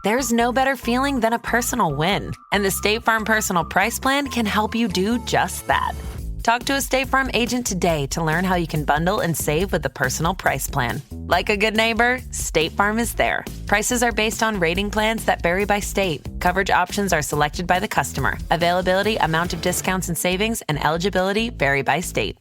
There's no better feeling than a personal win, and the State Farm Personal Price Plan can help you do just that. Talk to a State Farm agent today to learn how you can bundle and save with the Personal Price Plan. Like a good neighbor, State Farm is there. Prices are based on rating plans that vary by state. Coverage options are selected by the customer. Availability, amount of discounts and savings, and eligibility vary by state.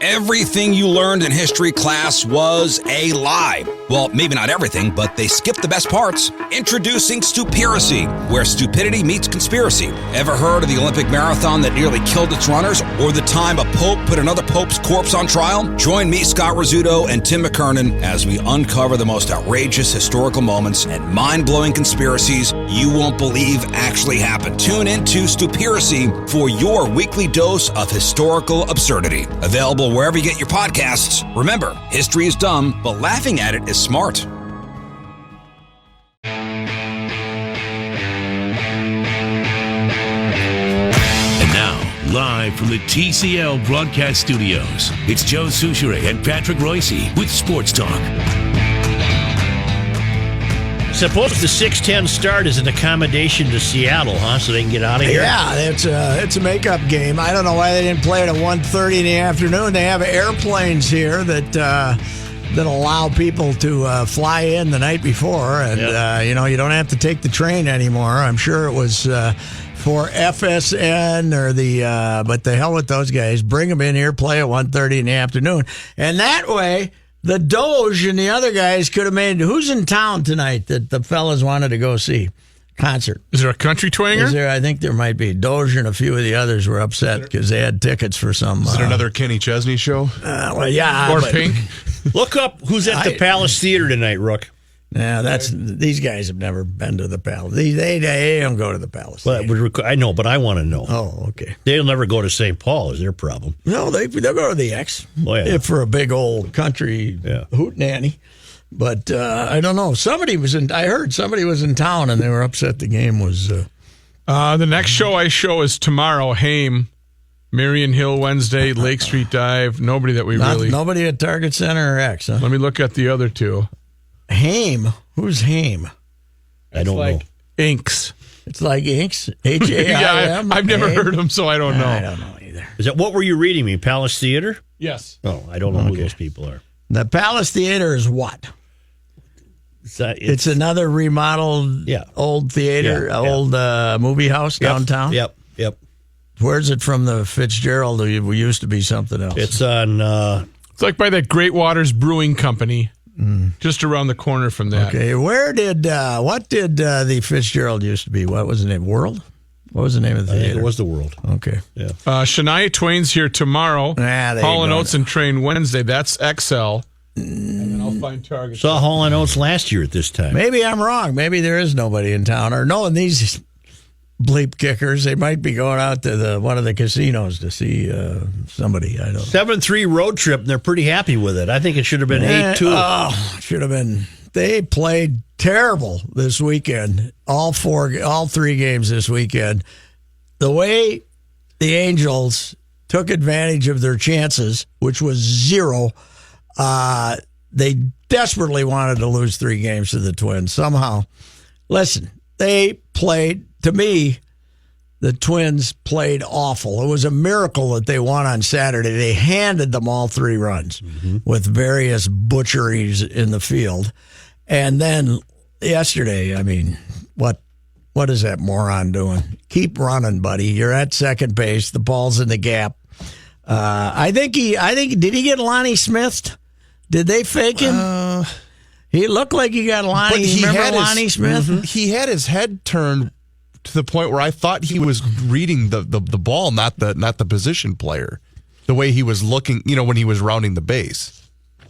Everything you learned in history class was a lie. Well, maybe not everything, but they skipped the best parts. Introducing Stupiracy, where stupidity meets conspiracy. Ever heard of the Olympic marathon that nearly killed its runners? Or the time a pope put another pope's corpse on trial? Join me, Scott Rizzuto, and Tim McKernan as we uncover the most outrageous historical moments and mind-blowing conspiracies you won't believe actually happened. Tune into Stupiracy for your weekly dose of historical absurdity. Available wherever you get your podcasts. Remember, history is dumb, but laughing at it is smart. And now, live from the TCL broadcast studios, it's Joe Souchere and Patrick Royce with Sports Talk. Suppose the 6:10 start is an accommodation to Seattle, huh? So they can get out of here. Yeah, it's a makeup game. I don't know why they didn't play it at 1:30 in the afternoon. They have airplanes here that allow people to fly in the night before, and you don't have to take the train anymore. I'm sure it was for FSN or but the hell with those guys. Bring them in here, play at 1:30 in the afternoon, and that way. The Doge and the other guys could have made. Who's in town tonight that the fellas wanted to go see? Concert. Is there a country twanger? I think there might be. Doge and a few of the others were upset because they had tickets for some. Is it another Kenny Chesney show? Well, yeah. Or Pink? Look up who's at the Palace Theater tonight, Rook. Yeah, these guys have never been to the Palace. They don't go to the Palace. I know, but I want to know. Oh, okay. They'll never go to St. Paul. Is their problem? No, they'll go to the X. Oh, yeah. If for a big old country hootenanny. But I don't know. I heard somebody was in town and they were upset the game was. The next show I show is tomorrow. Haim, Marion Hill Wednesday, Lake Street Dive. Nobody that Nobody at Target Center or X, huh? Let me look at the other two. Haim? Who's Haim? I don't know. Inks. It's like Inks? Haim? I've never heard of them, so I don't know. I don't know either. Is that what were you reading me? Palace Theater? Yes. Oh, I don't know who those people are. The Palace Theater is what? It's another remodeled old theater, old movie house downtown? Yep. Where's it from the Fitzgerald? It used to be something else. It's on... it's like by that Great Waters Brewing Company. Just around the corner from that. Okay, what did the Fitzgerald used to be? What was the name? World? What was the name of the theater? It was the World. Okay. Yeah. Shania Twain's here tomorrow. Hall & Oates and Train Wednesday. That's XL. And then I'll find Target. Saw Hall & Oates last year at this time. Maybe I'm wrong. Maybe there is nobody in town. Or no, and these bleep kickers, they might be going out to one of the casinos to see somebody. I don't know. 7-3 road trip, and they're pretty happy with it. I think it should have been 8-2. Oh, it should have been. They played terrible this weekend. All three games this weekend. The way the Angels took advantage of their chances, which was zero, they desperately wanted to lose 3 games to the Twins. Somehow, listen, they played. To me, the Twins played awful. It was a miracle that they won on Saturday. They handed them all 3 runs with various butcheries in the field. And then yesterday, I mean, what is that moron doing? Keep running, buddy. You're at second base. The ball's in the gap. I think did he get Lonnie Smith? Did they fake him? He looked like he got Lonnie. Remember Lonnie Smith? Mm-hmm. He had his head turned to the point where I thought he was reading the ball, not the position player. The way he was looking, when he was rounding the base.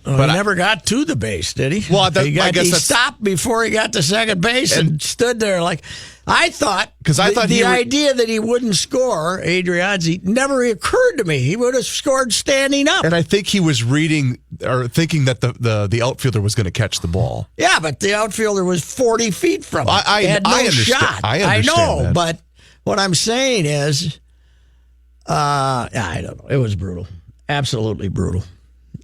But he never got to the base, did he? Well, he stopped before he got to second base and stood there like I thought. Because I thought the idea that he wouldn't score, Adrianzi, never occurred to me. He would have scored standing up. And I think he was reading or thinking that the outfielder was going to catch the ball. Yeah, but the outfielder was 40 feet from him. I had no understand. shot. I know, that. But what I'm saying is, I don't know. It was brutal. Absolutely brutal.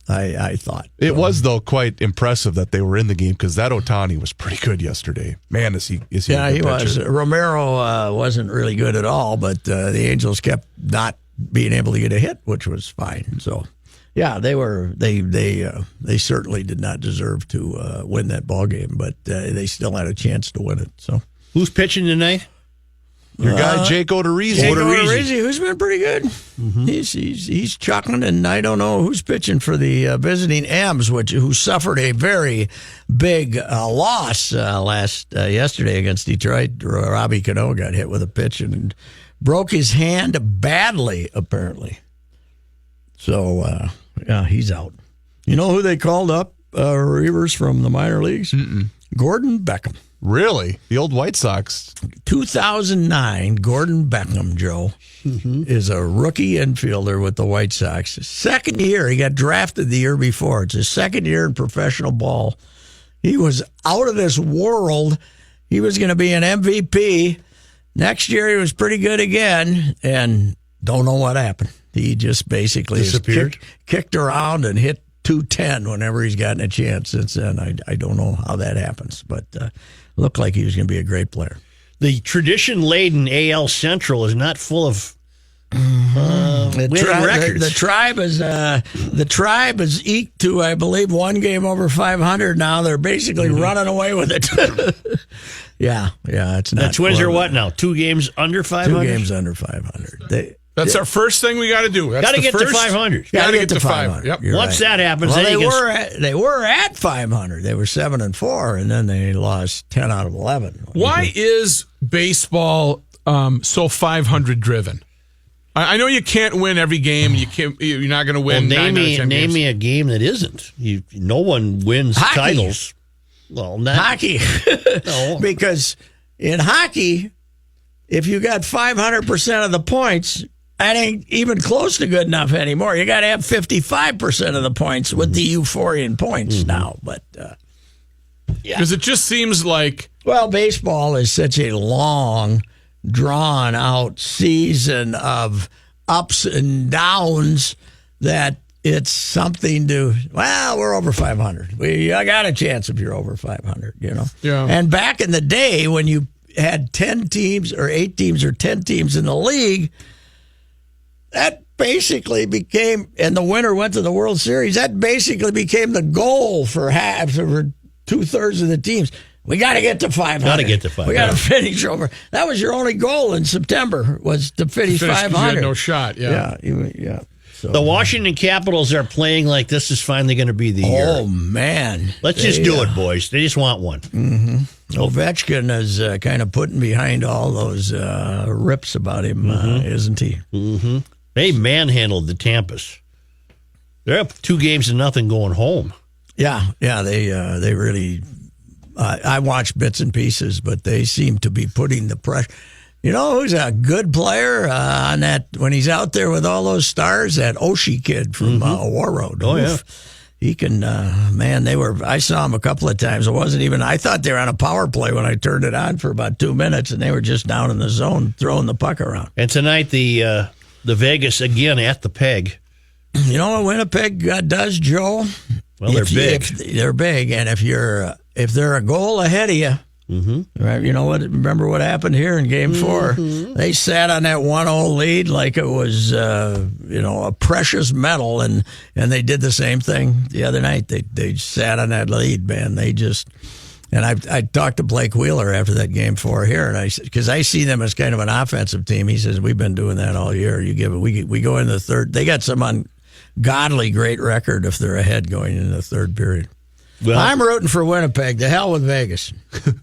I thought. It was, though, quite impressive that they were in the game because that Ohtani was pretty good yesterday. Man, is he Yeah, a he good was. pitcher. Romero wasn't really good at all, but the Angels kept not being able to get a hit, which was fine. So, yeah, they certainly did not deserve to win that ball game, but they still had a chance to win it. So, Who's pitching tonight? Your guy, Jake Odorizzi. Jake Odorizzi, who's been pretty good. Mm-hmm. He's chuckling, and I don't know who's pitching for the visiting M's, who suffered a very big loss yesterday against Detroit. Robbie Cano got hit with a pitch and broke his hand badly, apparently. So, yeah, he's out. You know who they called up, relievers from the minor leagues? Gordon Beckham. Really? The old White Sox. 2009, Gordon Beckham, Joe, is a rookie infielder with the White Sox. Second year, he got drafted the year before. It's his second year in professional ball. He was out of this world. He was going to be an MVP. Next year, he was pretty good again, and don't know what happened. He just basically disappeared, kicked around and hit 210 whenever he's gotten a chance since then. I don't know how that happens, but looked like he was going to be a great player. The tradition-laden AL Central is not full of winning records. The tribe is eked to, I believe, one game over 500 now. They're basically running away with it. yeah, it's not. The Twins are what now? 2 games under 500? 2 games under 500. That's our first thing we got to do. Got to get to 500. Got to get to 500. Yep. Once that happens, well, then they were at 500. They were 7-4, and then they lost 10 out of 11. Why is baseball so 500 driven? I know you can't win every game. You're not going to win. Well, name me a game that isn't. No one wins hockey. Titles. Well, not hockey. No. Because in hockey, if you got 500% of the points, that ain't even close to good enough anymore. You got to have 55% of the points with the Euphorian points now. But because it just seems like baseball is such a long, drawn out season of ups and downs that it's something to. Well, we're over 500. I got a chance if you're over 500. Yeah. And back in the day when you had 10 teams or 8 teams or 10 teams in the league, that basically became, and the winner went to the World Series, that basically became the goal for 2/3 of the teams. We got to get to 500. Got to get to 500. We got to finish over. That was your only goal in September, was to finish 500. You had no shot, yeah. Yeah. So, the Washington Capitals are playing like this is finally going to be the year. Oh, man. Let's just do it, boys. They just want one. Mm-hmm. Ovechkin is kind of putting behind all those rips about him, isn't he? Mm-hmm. They manhandled the Tampas. They're up 2-0 going home. Yeah, they really. I watched bits and pieces, but they seem to be putting the pressure. You know who's a good player on that when he's out there with all those stars? That Oshie kid from War Road. Oh, yeah. He can, man, I saw him a couple of times. I thought they were on a power play when I turned it on for about 2 minutes, and they were just down in the zone throwing the puck around. And tonight, the Vegas, again, at the Peg. You know what Winnipeg does, Joe? Well, they're big. They're big, and if they're a goal ahead of you, right? You know what? Remember what happened here in Game 4? They sat on that 1-0 lead like it was, a precious metal, and they did the same thing the other night. They sat on that lead, man. They just. And I talked to Blake Wheeler after that Game 4 here, and because I see them as kind of an offensive team. He says we've been doing that all year. We go into the third. They got some ungodly great record if they're ahead going into the third period. Well, I'm rooting for Winnipeg. The hell with Vegas.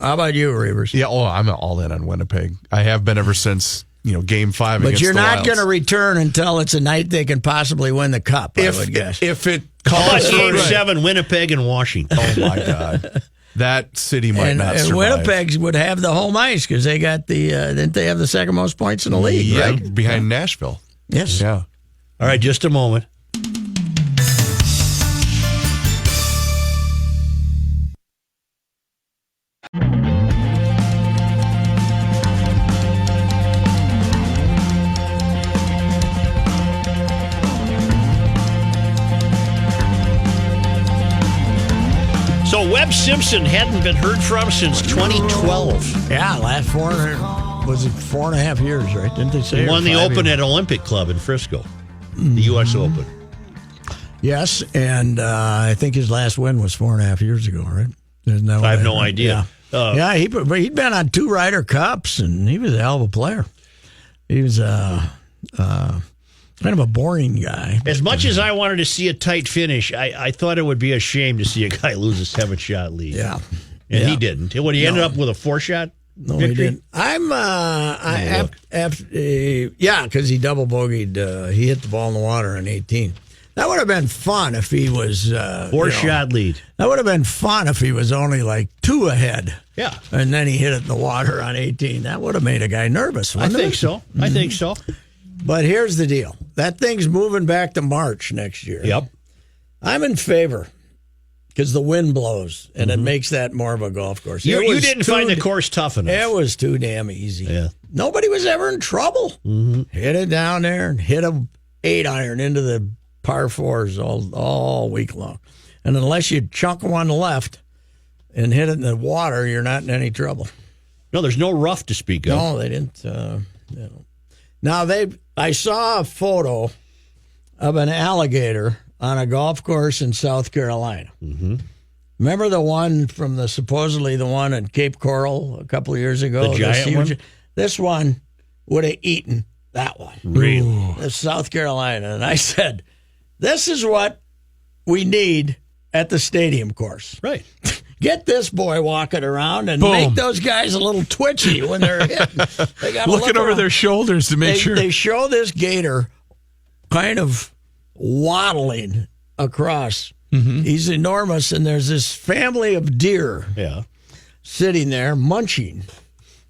How about you, Reavers? Yeah, I'm all in on Winnipeg. I have been ever since Game 5 against the Wilds. But you're not going to return until it's a night they can possibly win the Cup, I would guess. If it comes Game 7, Winnipeg and Washington. Oh, my God. That city might not survive. And Winnipeg would have the home ice because they got didn't they have the second most points in the league, right? Behind Nashville. Yes. Yeah. All right, just a moment. So Webb Simpson hadn't been heard from since 2012. Yeah, last 4.5 years, right? Didn't they say? He won the 5 Open years? at Olympic Club in Frisco, the U.S. Open. Yes, and I think his last win was 4.5 years ago, right? Isn't that what I have no heard? idea. Yeah, he'd been on 2 Ryder Cups, and he was a hell of a player. He was kind of a boring guy. As much as I wanted to see a tight finish, I thought it would be a shame to see a guy lose a 7-shot lead. Yeah. And he didn't. What, he ended up with a 4-shot No, victory? he didn't. Because he double bogeyed. He hit the ball in the water on 18. That would have been fun if he was 4-shot lead. That would have been fun if he was only like 2 ahead. Yeah. And then he hit it in the water on 18. That would have made a guy nervous. I think so. I think so. But here's the deal. That thing's moving back to March next year. Yep. I'm in favor because the wind blows, and it makes that more of a golf course. You didn't find the course tough enough. It was too damn easy. Yeah. Nobody was ever in trouble. Hit it down there and hit a 8-iron into the par 4s all week long. And unless you chunk one left and hit it in the water, you're not in any trouble. No, there's no rough to speak of. No, they didn't. Now, I saw a photo of an alligator on a golf course in South Carolina. Mm-hmm. Remember the one from supposedly the one at Cape Coral a couple of years ago? The giant one? This one would have eaten that one. Really? It's South Carolina. And I said, this is what we need at the stadium course. Right. Get this boy walking around and Boom. make those guys a little twitchy when they're hitting. They gotta Looking look over around. their shoulders to make sure. They show this gator kind of waddling across. Mm-hmm. He's enormous, and there's this family of deer sitting there munching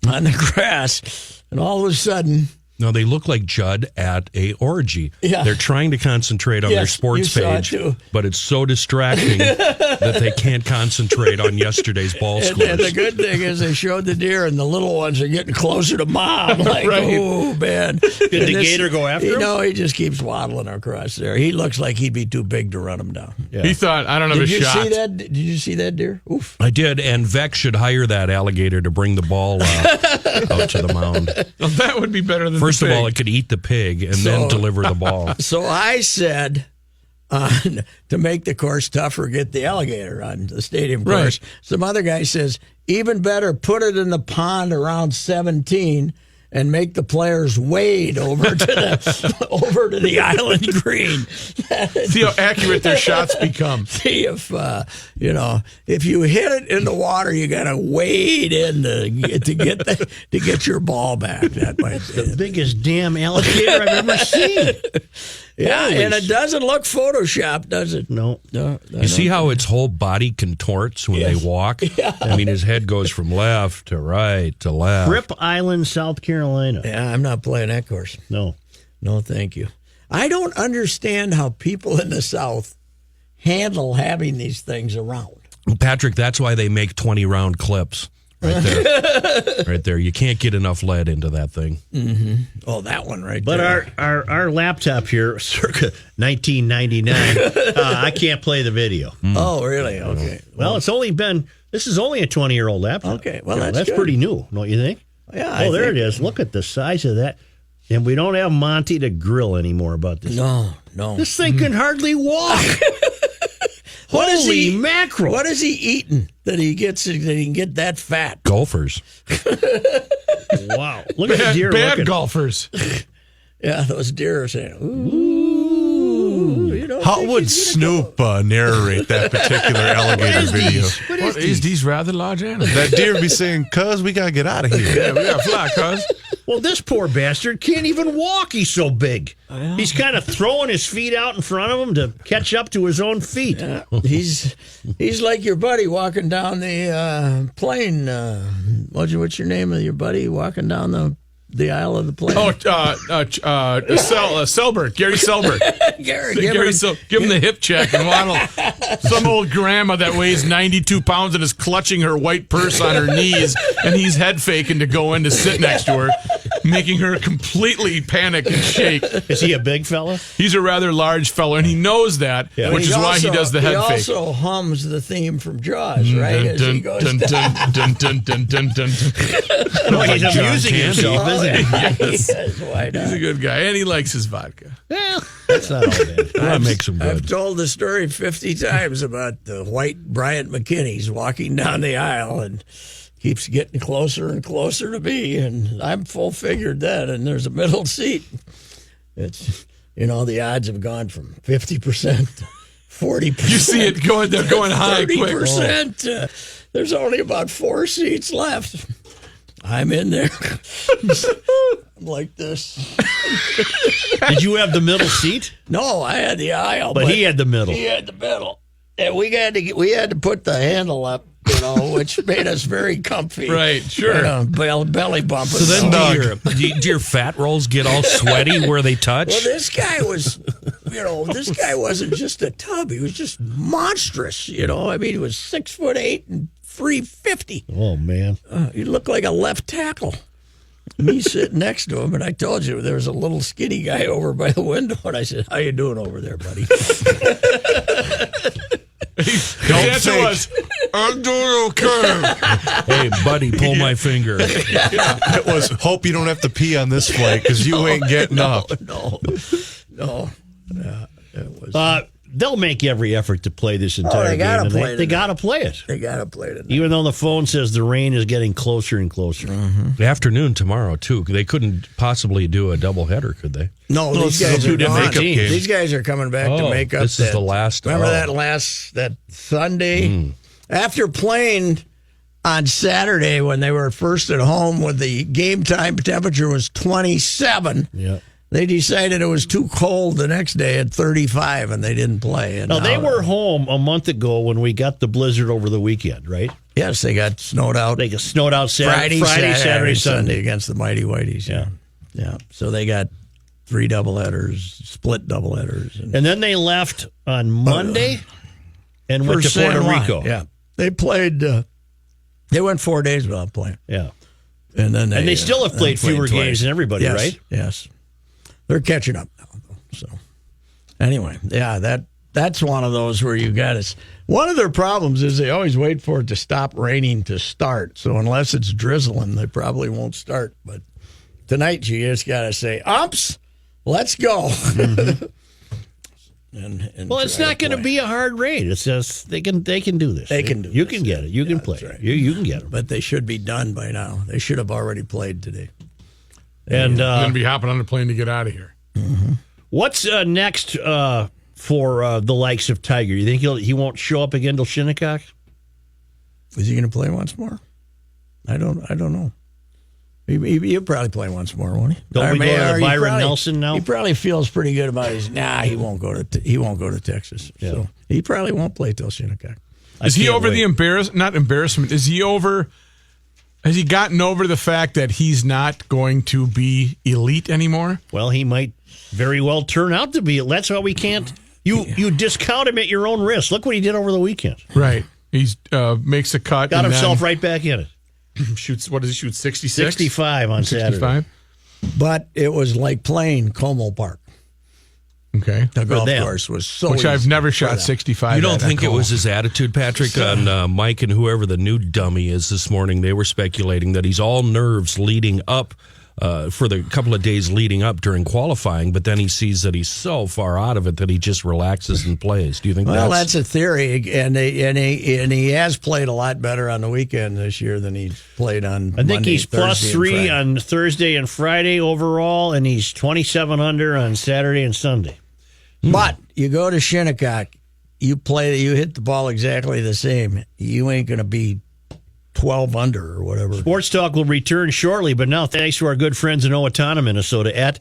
on the grass, and all of a sudden... No, they look like Judd at a orgy. Yeah. They're trying to concentrate on their Yes, sports you saw it page, too. but it's so distracting that they can't concentrate on yesterday's ball And scores. the good thing is they showed the deer, and the little ones are getting closer to mom. Like, oh, man. Did the gator go after him? No, he just keeps waddling across there. He looks like he'd be too big to run him down. Yeah. He thought, I don't have Did a you shot. see that? Did you see that deer? Oof. I did, and Vex should hire that alligator to bring the ball out to the mound. Well, that would be better than First the of all, pig. it could eat the pig and then deliver the ball. So I said, to make the course tougher, get the alligator on the stadium course. Right. Some other guy says, even better, put it in the pond around 17 and make the players wade over to the island green. See how accurate their shots become. See if if you hit it in the water, you got to wade in to get your ball back. That might be The biggest damn alligator I've ever seen. Yeah, Holy and it doesn't look photoshopped, does it? No. You see how its whole body contorts when they walk? Yeah. I mean, his head goes from left to right to left. Fripp Island, South Carolina. Yeah, I'm not playing that course. No. No, thank you. I don't understand how people in the South handle having these things around. Patrick, that's why they make 20-round clips right there. Right there. You can't get enough lead into that thing. Mm-hmm. Oh, that one right but there. But our laptop here, circa 1999, I can't play the video. Oh, really? Okay. Well, this is only a 20-year-old laptop. Okay, well, Yeah, that's good. pretty new, don't you think? Yeah. There it is. Look at the size of that. And we don't have Monty to grill anymore about this. No. This thing can hardly walk. What is Holy he mackerel. What is he eating that he can get that fat? Golfers. Wow. Look at the deer. Bad golfers. Yeah, those deer are saying, ooh. You know, How would Snoop narrate that particular alligator video? What is these rather large animals? That deer would be saying, "Cuz, we gotta get out of here." Yeah, we got fly, cuz. Well, this poor bastard can't even walk. He's so big. He's kind of throwing his feet out in front of him to catch up to his own feet. Yeah, he's like your buddy walking down the plane. What's your name of your buddy walking down the aisle of the plane? Oh, Selbert, Gary Selbert. Gary, Give him the hip check and waddle. Some old grandma that weighs 92 pounds and is clutching her white purse on her knees, and he's head faking to go in to sit next to her. making her completely panic and shake. Is he a big fella? He's a rather large fellow, and he knows that, which is why he does the head fake. He also hums the theme from Jaws, right? As he goes down. Well, he's amusing himself, isn't he? Yes, why not? He's a good guy, and he likes his vodka. Well, that's not all bad. That makes him I've good. told the story 50 times about the white Bryant McKinney's walking down the aisle and keeps getting closer and closer to me, and I'm full figured then, and there's a middle seat. It's, the odds have gone from 50% to 40%. You see it going, they're going high quick. 30%. There's only about 4 seats left. I'm in there. I'm like this. Did you have the middle seat? No, I had the aisle, But he had the middle. He had the middle, and we had to put the handle up, which made us very comfy. Right, sure. Belly bumping. So then do your fat rolls get all sweaty where they touch? Well, this guy was, this guy wasn't just a tub. He was just monstrous. He was 6'8" and 350. Oh, man. He looked like a left tackle. Me sitting next to him, and I told you there was a little skinny guy over by the window, and I said, "How you doing over there, buddy?" The answer was, I'm doing okay. Hey, buddy, pull my finger. It was, hope you don't have to pee on this flight because you ain't getting up. No. Yeah, it was. They'll make every effort to play this entire they gotta game. play They it. got to play it. They got to play it. Even though the phone says the rain is getting closer and closer. The afternoon tomorrow, too. They couldn't possibly do a doubleheader, could they? No, these it's guys two are different gone. teams. These guys are coming back to make up. This is the last. Remember that Sunday after playing on Saturday when they were first at home, when the game time temperature was 27. Yeah. They decided it was too cold the next day at 35, and they didn't play. And Now, they were home a month ago when we got the blizzard over the weekend, right? Yes, they got snowed out. They got snowed out Friday, Saturday, Sunday. Sunday against the Mighty Whiteys. Yeah. So they got 3 doubleheaders, split doubleheaders. And then they left on Monday and went to Puerto Rico. Yeah. They played, they went 4 days without playing. Yeah. And then they still have played fewer twice. games than everybody, Yes, right? Yes. They're catching up now, though. So, anyway, yeah, that's one of those where you got to. One of their problems is they always wait for it to stop raining to start. So unless it's drizzling, they probably won't start. But tonight, you just got to say, "Umps, let's go." and Well, it's not going to be a hard raid. It's just they can do this. They can do You this. can get it. You can play. That's right. You can get them. But they should be done by now. They should have already played today. And I'm going to be hopping on the plane to get out of here. what's next for the likes of Tiger? You think he won't show up again till Shinnecock? Is he going to play once more? I don't know. He'll probably play once more, won't he? Don't we go to Byron Nelson now? He probably feels pretty good about his. He won't go to Texas. Yeah. So he probably won't play till Shinnecock. Is he over the embarrassment? Is he over? Has he gotten over the fact that he's not going to be elite anymore? Well, he might very well turn out to be. That's why we can't. You discount him at your own risk. Look what he did over the weekend. Right. He's makes a cut. Got and himself then right back in it. Shoots. What does he shoot? 66? 65 on Saturday. 65? But it was like playing Como Park. Okay. The golf them. course was so Which I've easy never for shot them. 65. You don't at think it Como. was his attitude, Patrick, on Mike and whoever the new dummy is this morning? They were speculating that he's all nerves leading up for the couple of days leading up during qualifying, but then he sees that he's so far out of it that he just relaxes and plays. Do you think Well, that's a theory, and he has played a lot better on the weekend this year than he played on. I think Monday, he's Thursday, and +3 Friday. on Thursday and Friday overall, and he's 27 under on Saturday and Sunday. But you go to Shinnecock, you hit the ball exactly the same. You ain't going to be 12 under or whatever. Sports Talk will return shortly, but now thanks to our good friends in Owatonna, Minnesota at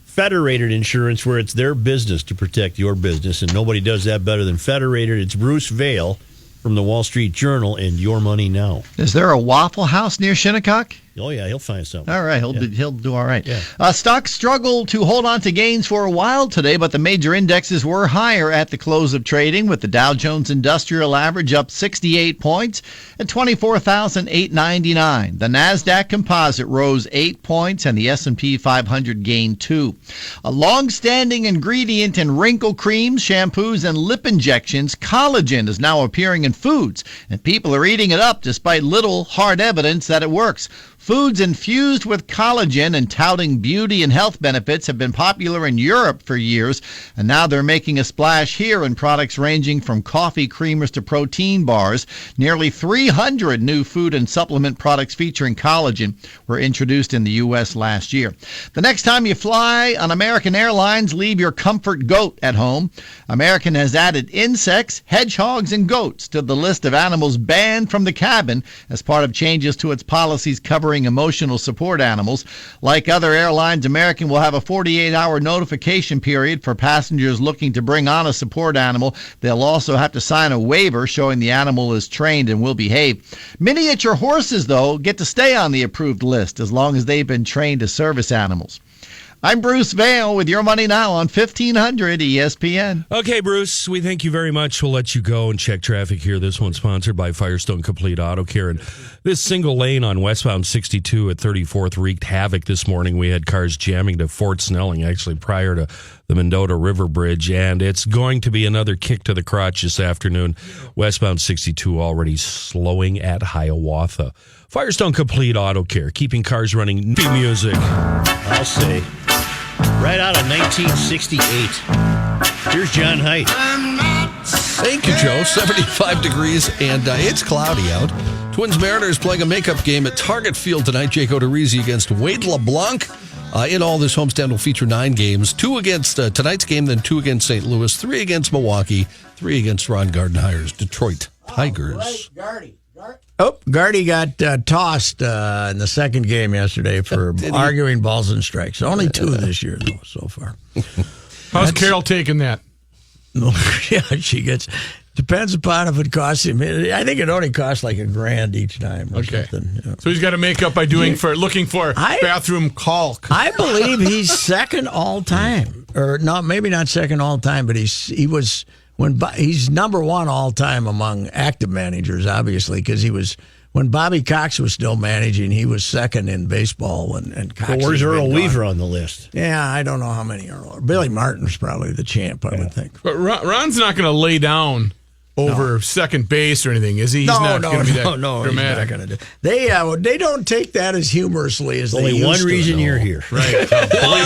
Federated Insurance, where it's their business to protect your business, and nobody does that better than Federated. It's Bruce Vail from the Wall Street Journal and Your Money Now. Is there a Waffle House near Shinnecock? Oh, yeah, he'll find something. All right, he'll do all right. Yeah. Stocks struggled to hold on to gains for a while today, but the major indexes were higher at the close of trading, with the Dow Jones Industrial Average up 68 points at 24,899. The Nasdaq Composite rose 8 points, and the S&P 500 gained 2. A long-standing ingredient in wrinkle creams, shampoos, and lip injections, collagen is now appearing in foods, and people are eating it up despite little hard evidence that it works. Foods infused with collagen and touting beauty and health benefits have been popular in Europe for years, and now they're making a splash here in products ranging from coffee creamers to protein bars. Nearly 300 new food and supplement products featuring collagen were introduced in the U.S. last year. The next time you fly on American Airlines, leave your comfort goat at home. American has added insects, hedgehogs, and goats to the list of animals banned from the cabin as part of changes to its policies covering emotional support animals. Like other airlines, American will have a 48-hour notification period for passengers looking to bring on a support animal. They'll also have to sign a waiver showing the animal is trained and will behave. Miniature horses, though, get to stay on the approved list as long as they've been trained as service animals. I'm Bruce Vail with Your Money Now on 1500 ESPN. Okay, Bruce, we thank you very much. We'll let you go and check traffic here. This one's sponsored by Firestone Complete Auto Care. And this single lane on westbound 62 at 34th wreaked havoc this morning. We had cars jamming to Fort Snelling, actually prior to the Mendota River Bridge. And it's going to be another kick to the crotch this afternoon. Westbound 62 already slowing at Hiawatha. Firestone Complete Auto Care, keeping cars running. New music. I'll say. Right out of 1968. Here's John Haidt. Thank you, Joe. 75 degrees, and it's cloudy out. Twins Mariners playing a makeup game at Target Field tonight. Jake Odorizzi against Wade LeBlanc. In all, this homestand will feature 9 games. 2 against tonight's game, then 2 against St. Louis, 3 against Milwaukee, 3 against Ron Gardenhire's Detroit Tigers. Gardy got tossed in the second game yesterday for arguing balls and strikes. Only 2 this year, though, so far. How's Carol taking that? Yeah, she gets. Depends upon if it costs him. I think it only costs like $1,000 each time or something. Yeah. So he's got to make up by looking for bathroom caulk. I believe he's second all time, or no, maybe not second all time, but he's number 1 all time among active managers, obviously, because he was. When Bobby Cox was still managing, he was second in baseball. And Cox. Well, where's Earl Weaver on the list? Yeah, I don't know how many Earl. Billy Martin's probably the champ, I would think. But Ron's not going to lay down over second base or anything, is he? He's not going to be that dramatic. He's not going to do. They don't take that as humorously as they used to. Only one reason you're here. Right. Only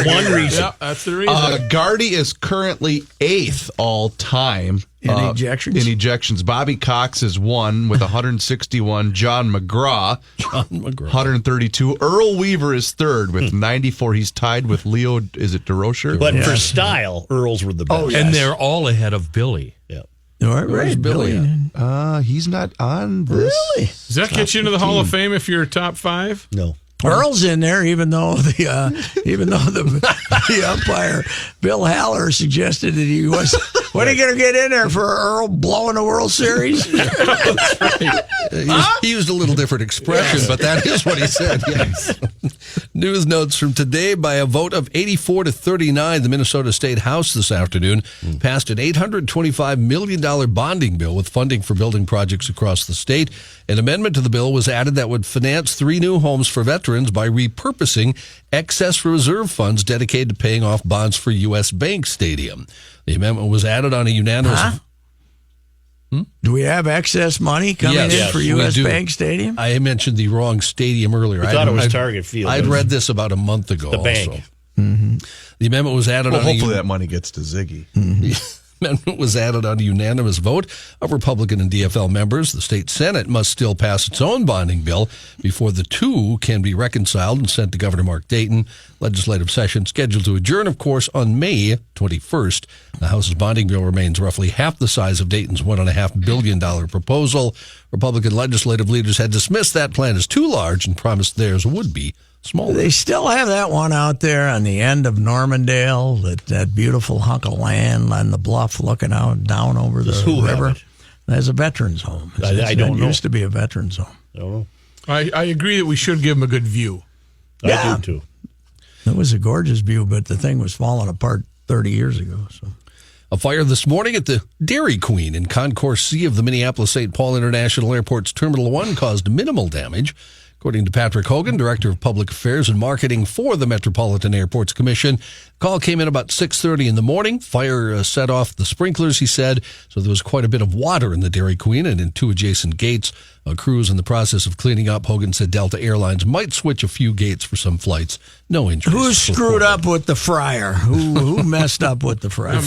one reason. Yeah, that's the reason. Gardy is currently 8th all time. In ejections? Bobby Cox is 1 with 161. John McGraw, 132. Earl Weaver is 3rd with 94. He's tied with Leo, is it DeRocher? But for style, Earls were the best. Oh, yes. And they're all ahead of Billy. Yeah. Where's Billy? He's not on this. Really? Does that get you into the Hall of Fame if you're top 5? No. Earl's in there, even though the umpire Bill Haller suggested that he was. When are you going to get in there for Earl blowing the World Series? He used a little different expression, but that is what he said. Yes. News notes from today: by a vote of 84 to 39, the Minnesota State House this afternoon passed an $825 million bonding bill with funding for building projects across the state. An amendment to the bill was added that would finance 3 new homes for veterans by repurposing excess reserve funds dedicated to paying off bonds for U.S. Bank Stadium. The amendment was added on a unanimous... Do we have excess money coming in for U.S. Bank Stadium? I mentioned the wrong stadium earlier. I thought it was Target Field. I'd read this about a month ago. The bank. Also. Mm-hmm. The amendment was added on hopefully that money gets to Ziggy. The amendment was added on a unanimous vote of Republican and DFL members. The state Senate must still pass its own bonding bill before the two can be reconciled and sent to Governor Mark Dayton. Legislative session scheduled to adjourn, of course, on May 21st. The House's bonding bill remains roughly half the size of Dayton's $1.5 billion proposal. Republican legislative leaders had dismissed that plan as too large and promised theirs would be smaller. They still have that one out there on the end of Normandale, that beautiful hunk of land on the bluff looking out down over the river. There's a veterans home. I don't know. It used to be a veterans home. I don't know. I agree that we should give them a good view. Yeah. I do, too. That was a gorgeous view, but the thing was falling apart 30 years ago. So. A fire this morning at the Dairy Queen in Concourse C of the Minneapolis-St. Paul International Airport's Terminal 1 caused minimal damage. According to Patrick Hogan, Director of Public Affairs and Marketing for the Metropolitan Airports Commission, the call came in about 6:30 in the morning. Fire set off the sprinklers, he said, so there was quite a bit of water in the Dairy Queen and in two adjacent gates. A crew is in the process of cleaning up. Hogan said Delta Airlines might switch a few gates for some flights. No injuries. Who screwed up with the fryer? Who messed up with the fryer?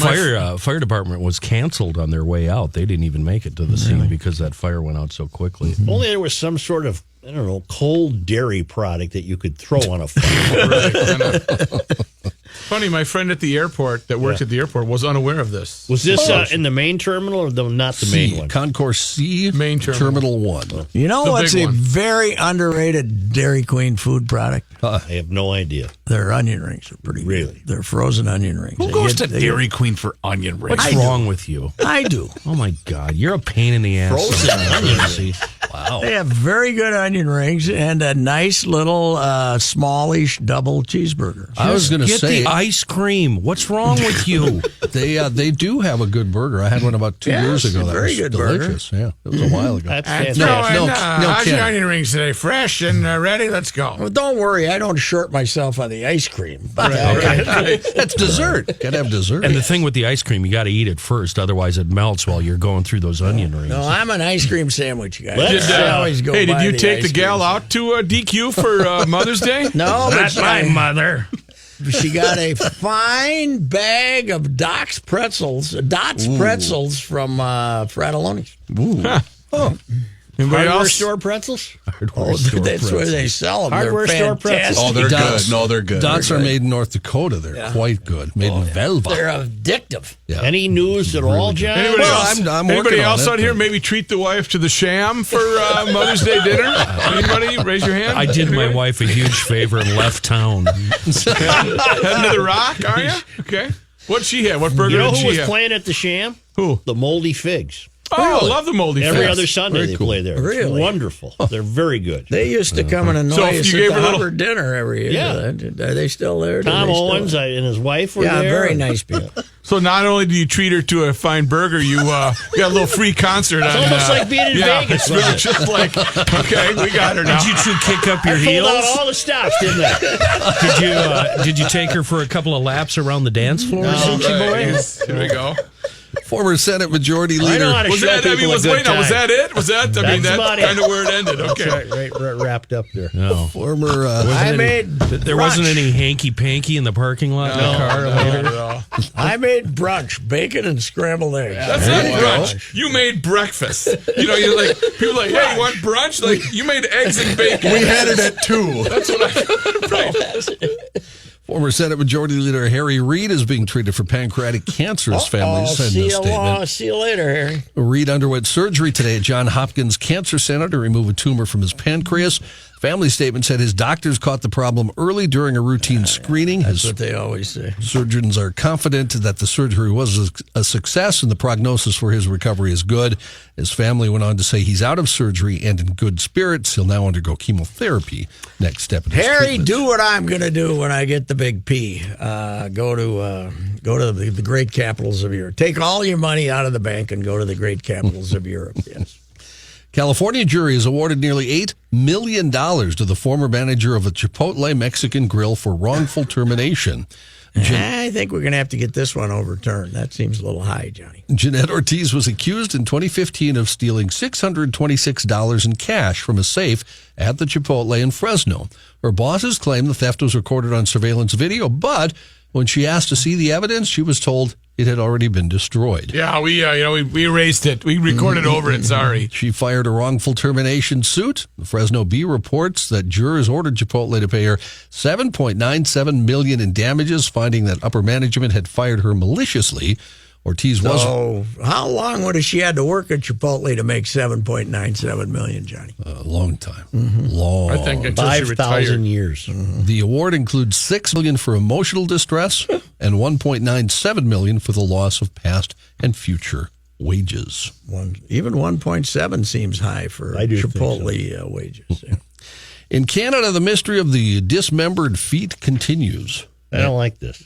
Fire department was canceled on their way out. They didn't even make it to the scene because that fire went out so quickly. Only there was some sort of, I don't know, cold dairy product that you could throw on a fire. Funny, my friend at the airport that works at the airport was unaware of this. Was this in the main terminal or not the main one? Concourse C, main Terminal 1. You know The what's big a one. very underrated Dairy Queen food product? I have no idea. Their onion rings are pretty Really? good. They're frozen onion rings. Who They goes get- to they Dairy Queen for onion rings? What's wrong with you? get- I do. Oh my God, you're a pain in the ass. Frozen onions. Wow. They have very good onion rings and a nice little smallish double cheeseburger. I was going to Get say the ice cream. What's wrong with you? they do have a good burger. I had one about 2 years ago. That very was good burger. delicious. Yeah, it was a while ago. That's No, fantastic. no, how's your Ken. onion rings today? Fresh and ready? Let's go. Well, don't worry, I don't short myself on the ice cream. But, That's dessert. Got to have dessert. And the thing with the ice cream, you got to eat it first, otherwise it melts while you're going through those onion rings. No, I'm an ice cream sandwich guy. Let's, I always go Hey, did by you take the ice gal cream. out to DQ for Mother's Day? No, but mother. she got a fine bag of Dots pretzels from Fratelloni's. Anybody Hardware else? store pretzels? Oh, that's where they sell them. Hardware They're store pretzels. fantastic. Oh, they're Dots. good. No, they're good. Dots They're are good. made in North Dakota. They're quite good. Made in Velva. They're addictive. Yeah. Any news at all, John? Anybody Well, else, I'm anybody working on else it, out here but- maybe treat the wife to the sham for Mother's Day dinner? Anybody? Raise your hand. I did my wife a huge favor and left town. Heading to the Rock, are you? Okay. What'd she have? What burger You know did who she was have? playing at the Sham? Who? The Moldy Figs. Oh, I love the moldy Every figs. other Sunday Very they cool. play there. It's Really? wonderful. They're very good. They used to come and annoy So if us you at gave the her a little- Hubbard dinner every year. Yeah. Are they still there? Do Tom they still- Owens and his wife were Yeah, there. very nice people. So not only do you treat her to a fine burger, you got a little free concert. It's on, almost like being in yeah, Vegas. It's really just like, okay, we got her now. Did you two kick up your I pulled heels? out all the stops, didn't I? Did you take her for a couple of laps around the dance floor, Cincy boy? Here we go. Former Senate Majority I know Leader. how to Was show that? I people mean, a was good wait, now, was time. that it? Was that? I mean, That's that's about kind it. of where it ended. Okay. Right, wrapped up there. No. Former. I made There wasn't any hanky panky in the parking lot in the car later. I made brunch, bacon and scrambled eggs. That's not brunch. You made breakfast. You know, you're like people are like, hey, you want brunch? Like you made eggs and bacon. We had it at 2. That's what I. Right. Former Senate Majority Leader Harry Reid is being treated for pancreatic cancer. His family said in a statement. See you later, Harry. Reid underwent surgery today at Johns Hopkins Cancer Center to remove a tumor from his pancreas. Family statement said his doctors caught the problem early during a routine screening. That's His what they always say. surgeons are confident that the surgery was a success and the prognosis for his recovery is good. His family went on to say he's out of surgery and in good spirits. He'll now undergo chemotherapy. Next step in his Harry, treatment. do what I'm going to do when I get the big P. Go to the great capitals of Europe. Take all your money out of the bank and go to the great capitals of Europe. Yes. California jury has awarded nearly $8 million to the former manager of a Chipotle Mexican grill for wrongful termination. I think we're going to have to get this one overturned. That seems a little high, Johnny. Jeanette Ortiz was accused in 2015 of stealing $626 in cash from a safe at the Chipotle in Fresno. Her bosses claim the theft was recorded on surveillance video, but when she asked to see the evidence, she was told it had already been destroyed. Yeah, we erased it. We recorded over it. Sorry. She fired a wrongful termination suit. The Fresno Bee reports that jurors ordered Chipotle to pay her $7.97 million in damages, finding that upper management had fired her maliciously. Ortiz was So, how long would have she had to work at Chipotle to make $7.97 million, Johnny? a long time. Long. I think until she 5,000 retired. years. The award includes $6 million for emotional distress and $1.97 million for the loss of past and future wages. Even 1.7 seems high for I do think Chipotle wages. Yeah. In Canada, the mystery of the dismembered feet continues. I don't like this.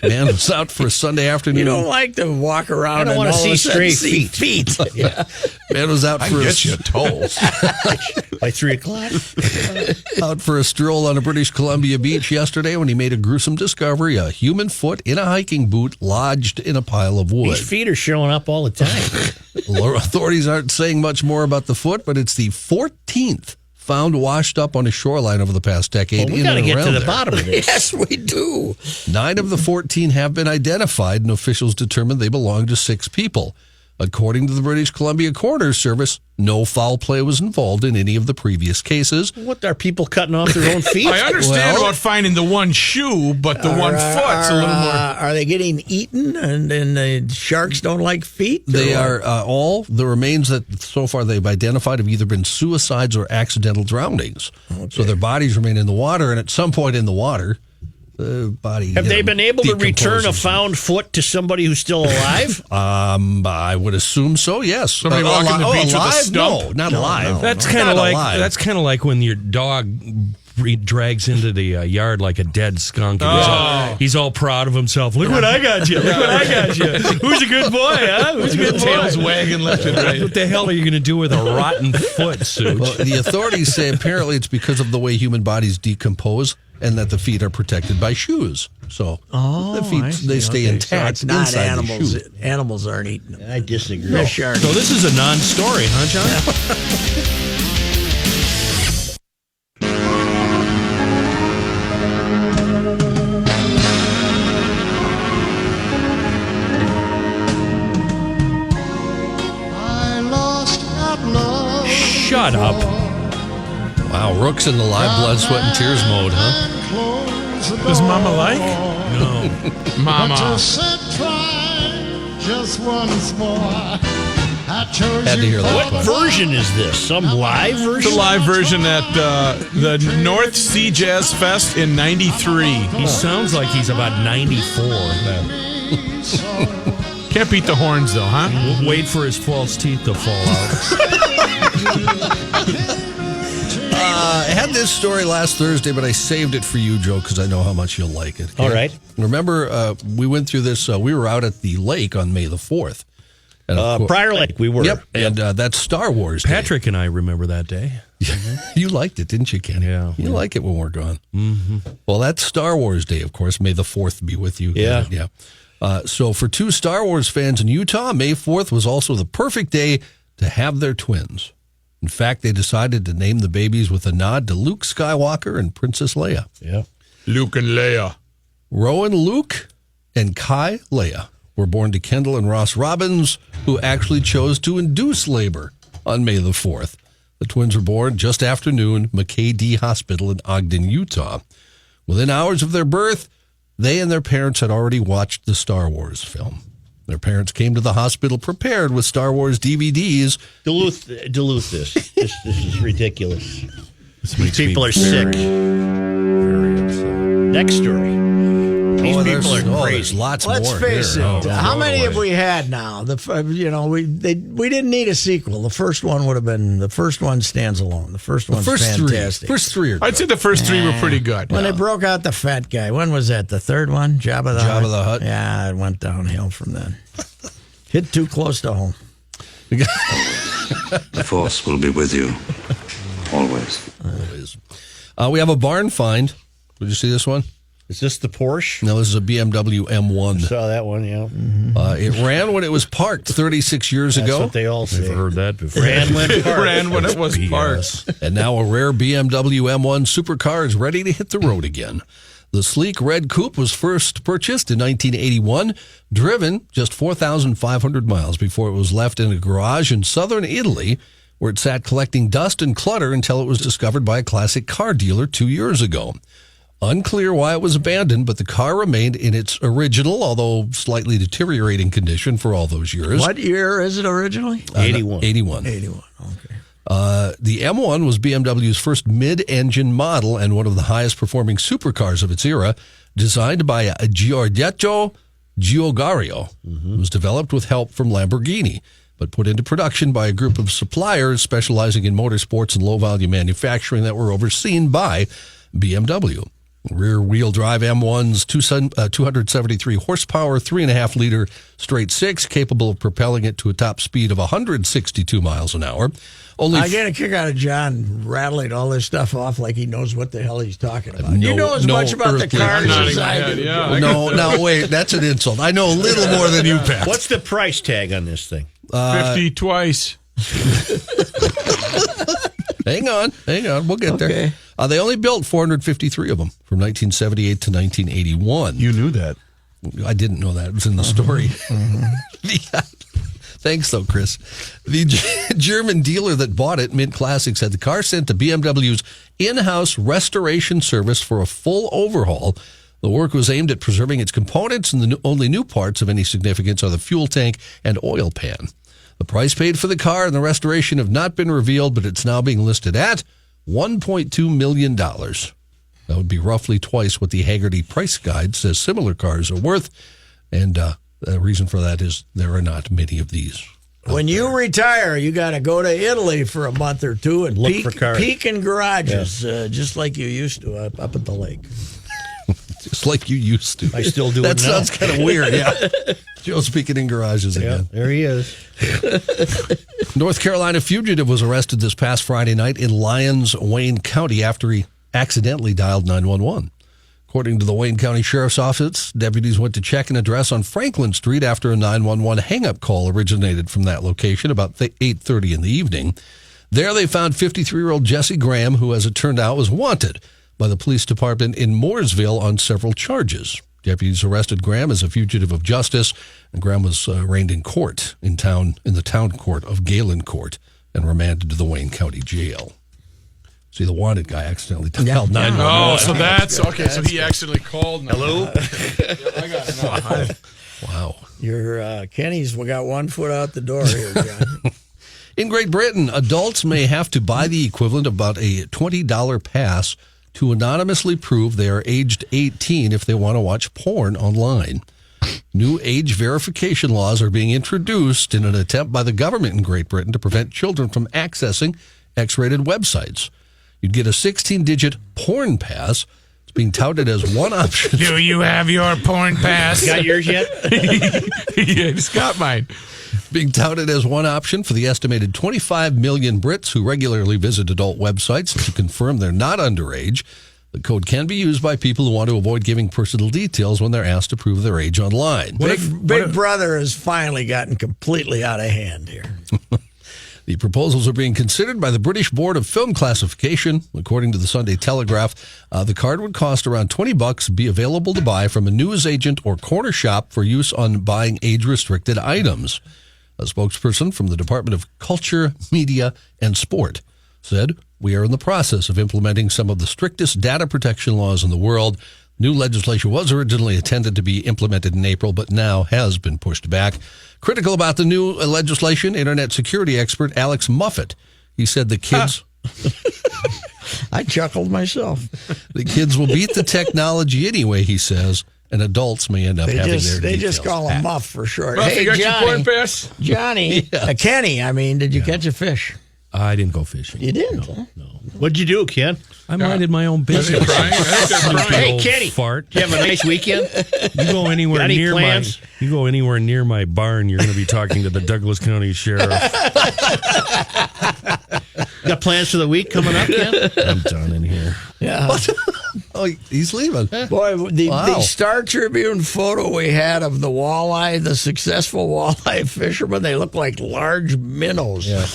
Man was out for a Sunday afternoon. You don't like to walk around I don't and want to all of see a sudden stray see feet. Yeah. Man was out I for get you toes. By 3 o'clock. out for a stroll on a British Columbia beach yesterday when he made a gruesome discovery: a human foot in a hiking boot lodged in a pile of wood. These feet are showing up all the time. Authorities aren't saying much more about the foot, but it's the 14th found washed up on a shoreline over the past decade. Well, we in got to and get to around the there. bottom of this. Yes, we do. 9 of the 14 have been identified, and officials determined they belong to 6 people. According to the British Columbia Coroner's Service, no foul play was involved in any of the previous cases. What, are people cutting off their own feet? I understand Well- about finding the one shoe, but the one foot's a little more. Are they getting eaten and the sharks don't like feet? They Or are all the remains that so far they've identified have either been suicides or accidental drownings. So their bodies remain in the water, and at some point in the water, the body. Have they been able to return a decomposes. found foot to somebody who's still alive? I would assume so. Yes. Somebody walking the beach with a alive? stump? No, not alive. That's No, kind not of like alive. that's kind of like when your dog drags into the yard like a dead skunk. And he's all proud of himself. Look what I got you. Look what I got you. Who's a good boy, huh? Who's a good Tails boy? wagging left and right. What the hell are you going to do with a rotten foot, Suits? Well, the authorities say apparently it's because of the way human bodies decompose, and that the feet are protected by shoes. So the feet I see. they stay Okay, intact So it's not inside animals. the shoe. Animals aren't eating them. I disagree. The sharks. So this is a non-story, huh, John? Shut up. Wow, Rook's in the live blood, sweat, and tears mode, huh? Does Mama like? No. Mama. Had to hear that What part. version is this? Some live It's version? a live version at the North Sea Jazz Fest in '93. He sounds like he's about 94. Can't beat the horns though, huh? We'll wait for his false teeth to fall out. I had this story last Thursday, but I saved it for you, Joe, because I know how much you'll like it. Okay? All right. Remember, we went through this. We were out at the lake on May the 4th. And of course- Prior Lake, we were. Yep. And that's Star Wars Day. Patrick and I remember that day. You liked it, didn't you, Ken? Yeah. You like it when we're gone. Mm-hmm. Well, that's Star Wars Day, of course. May the 4th be with you. Yeah. Yeah. So for 2 Star Wars fans in Utah, May 4th was also the perfect day to have their twins. In fact, they decided to name the babies with a nod to Luke Skywalker and Princess Leia. Yeah. Luke and Leia. Rowan Luke and Kai Leia were born to Kendall and Ross Robbins, who actually chose to induce labor on May the 4th. The twins were born just after noon, McKay-D Hospital in Ogden, Utah. Within hours of their birth, they and their parents had already watched the Star Wars film. Their parents came to the hospital prepared with Star Wars DVDs. Duluth this. This is ridiculous. These people are very, sick. Very upset. Next story. These people are there's crazy. lots Let's more face here. it. How throw it many have away. we had now? We didn't need a sequel. The first one would have been. The first one stands alone. The first one's First fantastic. three. First 3 are I'd say good. the first 3 were pretty good. When they broke out the fat guy, when was that? The third one, Jabba the Hutt. Jabba the Hutt. Yeah, it went downhill from then. Hit too close to home. The Force will be with you, always. We have a barn find. Did you see this one? Is this the Porsche? No, this is a BMW M1. Saw that one, yeah. It ran when it was parked 36 years That's ago. what they all say. I've heard that before. Ran when It parked. ran when it was BS. parked. And now a rare BMW M1 supercar is ready to hit the road again. The sleek red coupe was first purchased in 1981, driven just 4,500 miles before it was left in a garage in southern Italy, where it sat collecting dust and clutter until it was discovered by a classic car dealer 2 years ago. Unclear why it was abandoned, but the car remained in its original, although slightly deteriorating condition for all those years. What year is it originally? 81. 81. 81. Okay. The M1 was BMW's first mid-engine model and one of the highest-performing supercars of its era, designed by Giordetto Giugiaro. It was developed with help from Lamborghini. but put into production by a group of suppliers specializing in motorsports and low-volume manufacturing that were overseen by BMW. Rear-wheel drive M1's 273 horsepower, 3.5-liter straight six, capable of propelling it to a top speed of 162 miles an hour. I get a kick out of John rattling all this stuff off like he knows what the hell he's talking about. You know as much about the cars as I do. No, wait, that's an insult. I know a little more than you, Pat. What's the price tag on this thing? 50 twice. Hang on. We'll get there. They only built 453 of them from 1978 to 1981. You knew that. I didn't know that. It was in the story. Thanks, though, Chris. The German dealer that bought it, Mint Classics, had the car sent to BMW's in-house restoration service for a full overhaul. The work was aimed at preserving its components, and the only new parts of any significance are the fuel tank and oil pan. The price paid for the car and the restoration have not been revealed, but it's now being listed at $1.2 million. That would be roughly twice what the Hagerty price guide says similar cars are worth, and the reason for that is there are not many of these. When you retire, you got to go to Italy for a month or two and look for cars. Peek in garages, just like you used to up at the lake. Just like you used to. I still do that it now. Sounds kind of weird, yeah. Joe's speaking in garages again. There he is. North Carolina fugitive was arrested this past Friday night in Lyons, Wayne County after he accidentally dialed 911. According to the Wayne County Sheriff's Office, deputies went to check an address on Franklin Street after a 911 hang-up call originated from that location about 8:30 in the evening. There they found 53-year-old Jesse Graham, who, as it turned out, was wanted by the police department in Mooresville on several charges. Deputies arrested Graham as a fugitive of justice, and Graham was arraigned in court in the town court of Galen Court and remanded to the Wayne County Jail. See, the wanted guy accidentally dialed 911. Oh, so that's okay. So he accidentally called. Hello? I got it now. Wow. Your Kenny's got 1 foot out the door here, John. In Great Britain, adults may have to buy the equivalent of about a $20 pass to anonymously prove they are aged 18 if they want to watch porn online. New age verification laws are being introduced in an attempt by the government in Great Britain to prevent children from accessing X-rated websites. You'd get a 16-digit porn pass. It's being touted as one option. Do you have your porn pass? Got yours yet? Yeah, just got mine. Being touted as one option for the estimated 25 million Brits who regularly visit adult websites to confirm they're not underage. The code can be used by people who want to avoid giving personal details when they're asked to prove their age online. Big Brother has finally gotten completely out of hand here. The proposals are being considered by the British Board of Film Classification. According to the Sunday Telegraph, the card would cost around $20, be available to buy from a newsagent or corner shop for use on buying age-restricted items. A spokesperson from the Department of Culture, Media, and Sport said, "We are in the process of implementing some of the strictest data protection laws in the world. New legislation was originally intended to be implemented in April, but now has been pushed back." Critical about the new legislation, Internet security expert Alex Muffett. He said the kids... I chuckled myself. The kids will beat the technology anyway, he says, and adults may end up having their details. They just call him Muff for short. Muff, hey, you got Johnny, your porn pass? Johnny, Yes. Kenny, did you catch a fish? I didn't go fishing. You didn't, huh? No. What'd you do, Ken? I minded my own Are they business. crying? I think they're crying. Hey, Old Kenny. fart. Did you have a nice weekend? You go anywhere Got any near plans? you go anywhere near my barn, you're going to be talking to the Douglas County Sheriff. Got plans for the week coming up, Ken? I'm done in here. Yeah. Oh, he's leaving. Boy, the Wow. Star Tribune photo we had of the walleye, the successful walleye fishermen, they look like large minnows. Yeah.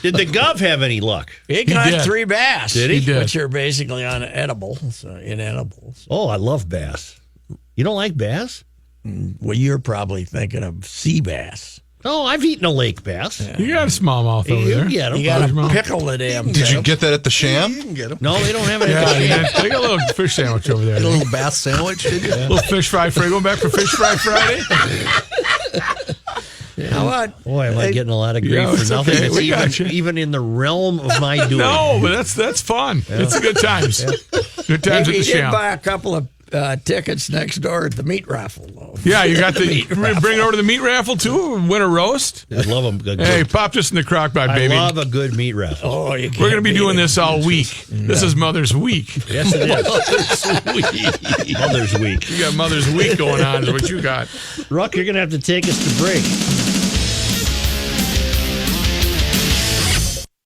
Did the Gov have any luck? He caught did. 3 bass. Did he? He did. Which are basically inedible. Oh, I love bass. You don't like bass? Well, you're probably thinking of sea bass. Oh, I've eaten a lake bass. You got a smallmouth over You there. get 'em. You got to pickle the damn Did you thing. get that at the Sham? You can get him. No, they don't have any. Yeah, they got a little fish sandwich over there. A little bass sandwich, did you? Little fish fry Friday. Going back for Fish Fry Friday? How about? Boy, am I getting a lot of grief Yeah, for it's nothing. okay. It's We got you. even in the realm of my doing. No, but that's fun. It's a good times. Good times at Maybe the he did Sham. buy a couple of tickets next door at the meat raffle, though. Yeah, you got the bring it over to the meat raffle too. Win a roast. I love them. Hey, pop this in the crock pot, baby. I love a good meat raffle. Oh, you We're going to be doing this all week. This is Mother's Week. Yes, it is. Mother's Week. You got Mother's Week going on, is what you got. Ruck, you're going to have to take us to break.